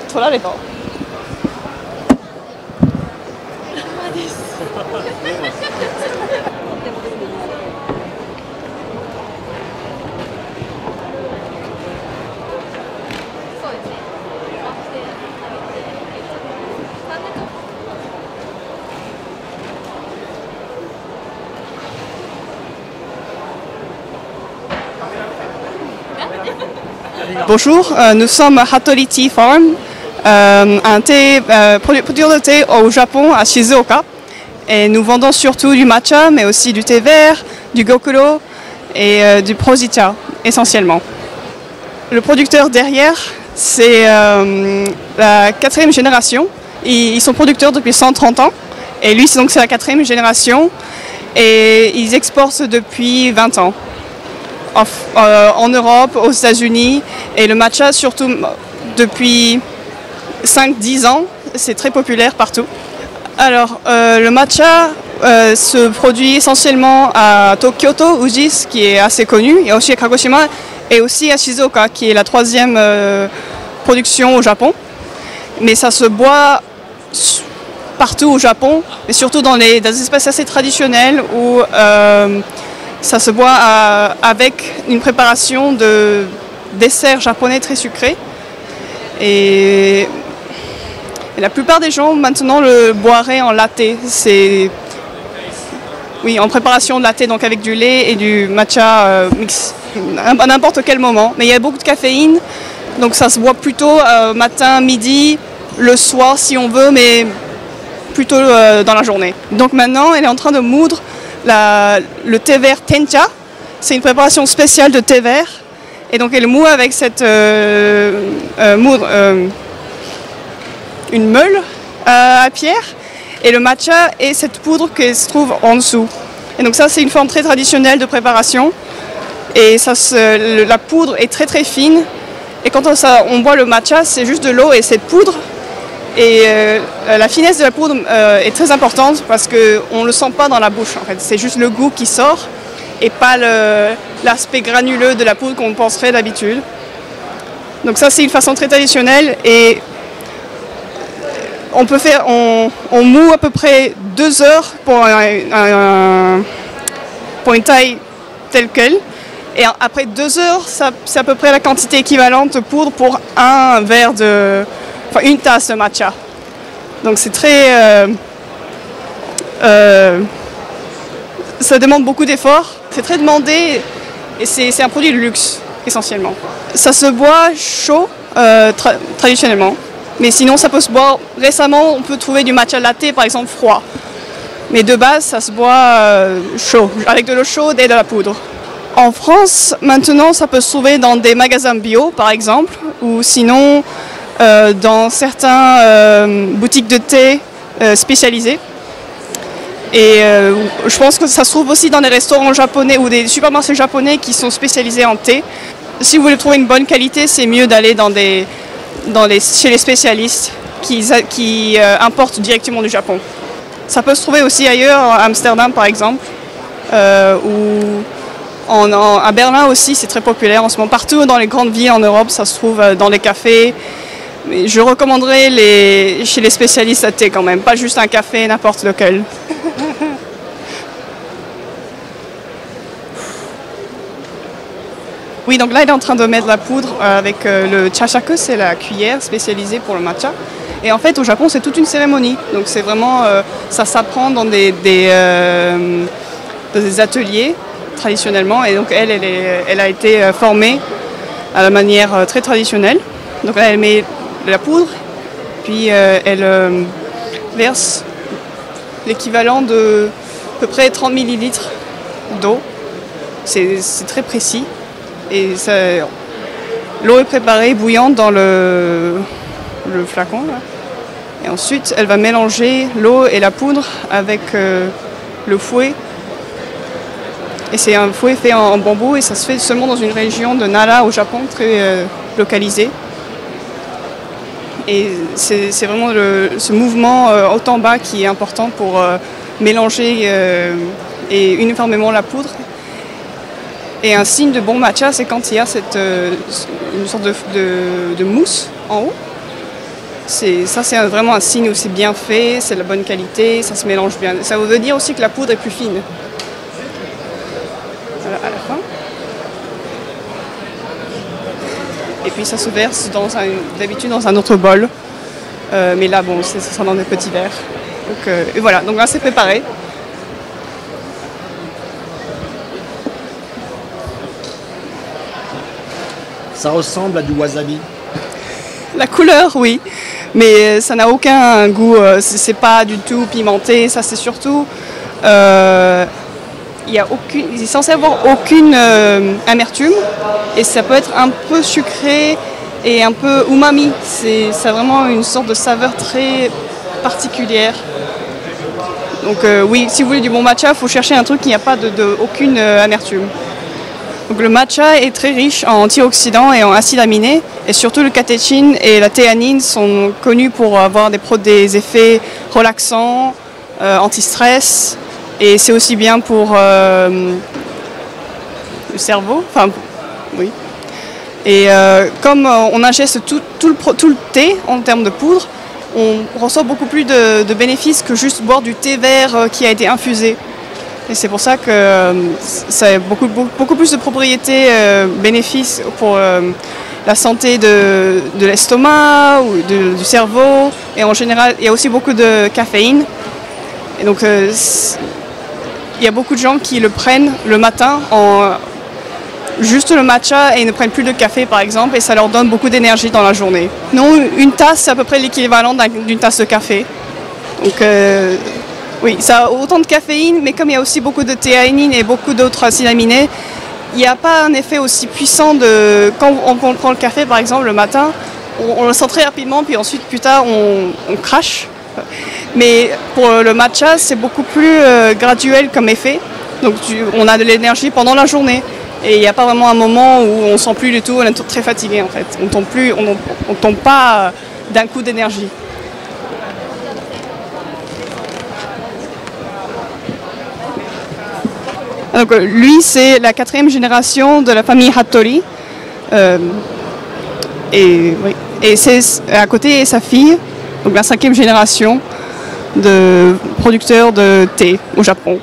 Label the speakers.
Speaker 1: 取られた。Bonjour, nous sommes Hattori Tea Farm, un producteur de thé au Japon, à Shizuoka. Et nous vendons surtout du matcha, mais aussi du thé vert, du gokuro et du prosita, essentiellement. Le producteur derrière, c'est la 4e génération. Ils sont producteurs depuis 130 ans. Et lui, c'est la 4e génération. Et ils exportent depuis 20 ans. En Europe, aux États-Unis, et le matcha surtout depuis 5-10 ans, c'est très populaire partout. Alors, le matcha se produit essentiellement à Kyoto, Ujis, qui est assez connu, et aussi à Kagoshima, et aussi à Shizuoka, qui est la 3e production au Japon. Mais ça se boit partout au Japon, et surtout dans des espèces assez traditionnelles où ça se boit avec une préparation de dessert japonais très sucré. Et la plupart des gens maintenant le boiraient en latte. Oui, en préparation de latte, donc avec du lait et du matcha mix, à n'importe quel moment. Mais il y a beaucoup de caféine, donc ça se boit plutôt matin, midi, le soir si on veut, mais plutôt dans la journée. Donc maintenant, elle est en train de moudre le thé vert tencha. C'est une préparation spéciale de thé vert. Et donc elle moud avec cette une meule à pierre. Et le matcha et cette poudre qui se trouve en dessous. Et donc ça, c'est une forme très traditionnelle de préparation. Et la poudre est très très fine. Et quand on boit le matcha, c'est juste de l'eau et cette poudre. Et la finesse de la poudre est très importante parce qu'on ne le sent pas dans la bouche en fait. C'est juste le goût qui sort et pas l'aspect granuleux de la poudre qu'on penserait d'habitude. Donc ça, c'est une façon très traditionnelle et on moud à peu près 2 heures pour une taille telle quelle. Et après 2 heures, c'est à peu près la quantité équivalente de poudre pour une tasse de matcha. Donc c'est très... ça demande beaucoup d'efforts. C'est très demandé et c'est un produit de luxe, essentiellement. Ça se boit chaud, traditionnellement. Mais sinon, ça peut se boire... Récemment, on peut trouver du matcha latte, par exemple, froid. Mais de base, ça se boit chaud, avec de l'eau chaude et de la poudre. En France, maintenant, ça peut se trouver dans des magasins bio, par exemple, ou sinon dans certaines boutiques de thé spécialisées. Et je pense que ça se trouve aussi dans des restaurants japonais ou des supermarchés japonais qui sont spécialisés en thé. Si vous voulez trouver une bonne qualité, c'est mieux d'aller chez les spécialistes qui importent directement du Japon. Ça peut se trouver aussi ailleurs, à Amsterdam par exemple, ou à Berlin aussi, c'est très populaire en ce moment. Partout dans les grandes villes en Europe, ça se trouve dans les cafés. Mais je recommanderais chez les spécialistes à thé quand même, pas juste un café n'importe lequel. Oui, donc là, il est en train de mettre la poudre avec le chashaku, c'est la cuillère spécialisée pour le matcha. Et en fait, au Japon, c'est toute une cérémonie. Donc c'est vraiment, ça s'apprend dans des ateliers traditionnellement. Et donc elle a été formée à la manière très traditionnelle. Donc là, elle met de la poudre, puis elle verse l'équivalent de à peu près 30 ml d'eau. C'est très précis. Et l'eau est préparée bouillante dans le flacon. Là. Et ensuite, elle va mélanger l'eau et la poudre avec le fouet. Et c'est un fouet fait en bambou et ça se fait seulement dans une région de Nara au Japon, très localisée. Et c'est vraiment ce mouvement haut en bas qui est important pour mélanger et uniformément la poudre. Et un signe de bon matcha, c'est quand il y a une sorte de mousse en haut. Ça, c'est vraiment un signe où c'est bien fait, c'est de la bonne qualité, ça se mélange bien. Ça veut dire aussi que la poudre est plus fine. Voilà, à la fin. Et puis ça se verse d'habitude dans un autre bol. Mais là, bon, ce sera dans des petits verres. Donc, et voilà, donc là c'est préparé.
Speaker 2: Ça ressemble à du wasabi.
Speaker 1: La couleur, oui, mais ça n'a aucun goût. C'est pas du tout pimenté. Ça, c'est surtout, il est censé avoir aucune amertume, et ça peut être un peu sucré et un peu umami. Ça a vraiment une sorte de saveur très particulière. Donc oui, si vous voulez du bon matcha, il faut chercher un truc qui n'a pas aucune amertume. Donc, le matcha est très riche en antioxydants et en acides aminés, et surtout le catéchine et la théanine sont connus pour avoir des effets relaxants, anti-stress, et c'est aussi bien pour le cerveau. Enfin, oui. Et comme on ingeste tout le thé en termes de poudre, on ressent beaucoup plus de bénéfices que juste boire du thé vert qui a été infusé. Et c'est pour ça que ça a beaucoup plus de propriétés bénéfices pour la santé de l'estomac ou du cerveau. Et en général, il y a aussi beaucoup de caféine. Et donc, il y a beaucoup de gens qui le prennent le matin en juste le matcha et ils ne prennent plus de café, par exemple, et ça leur donne beaucoup d'énergie dans la journée. Non, une tasse, c'est à peu près l'équivalent d'une tasse de café. Donc, oui, ça a autant de caféine, mais comme il y a aussi beaucoup de théanine et beaucoup d'autres acides aminés, il n'y a pas un effet aussi puissant quand on prend le café, par exemple, le matin, on le sent très rapidement, puis ensuite, plus tard, on crache. Mais pour le matcha, c'est beaucoup plus graduel comme effet. Donc, on a de l'énergie pendant la journée. Et il n'y a pas vraiment un moment où on ne sent plus du tout, on est très fatigué, en fait. On tombe pas d'un coup d'énergie. Donc, lui, c'est la 4e génération de la famille Hattori. Et c'est à côté sa fille, donc la 5e génération de producteurs de thé au Japon.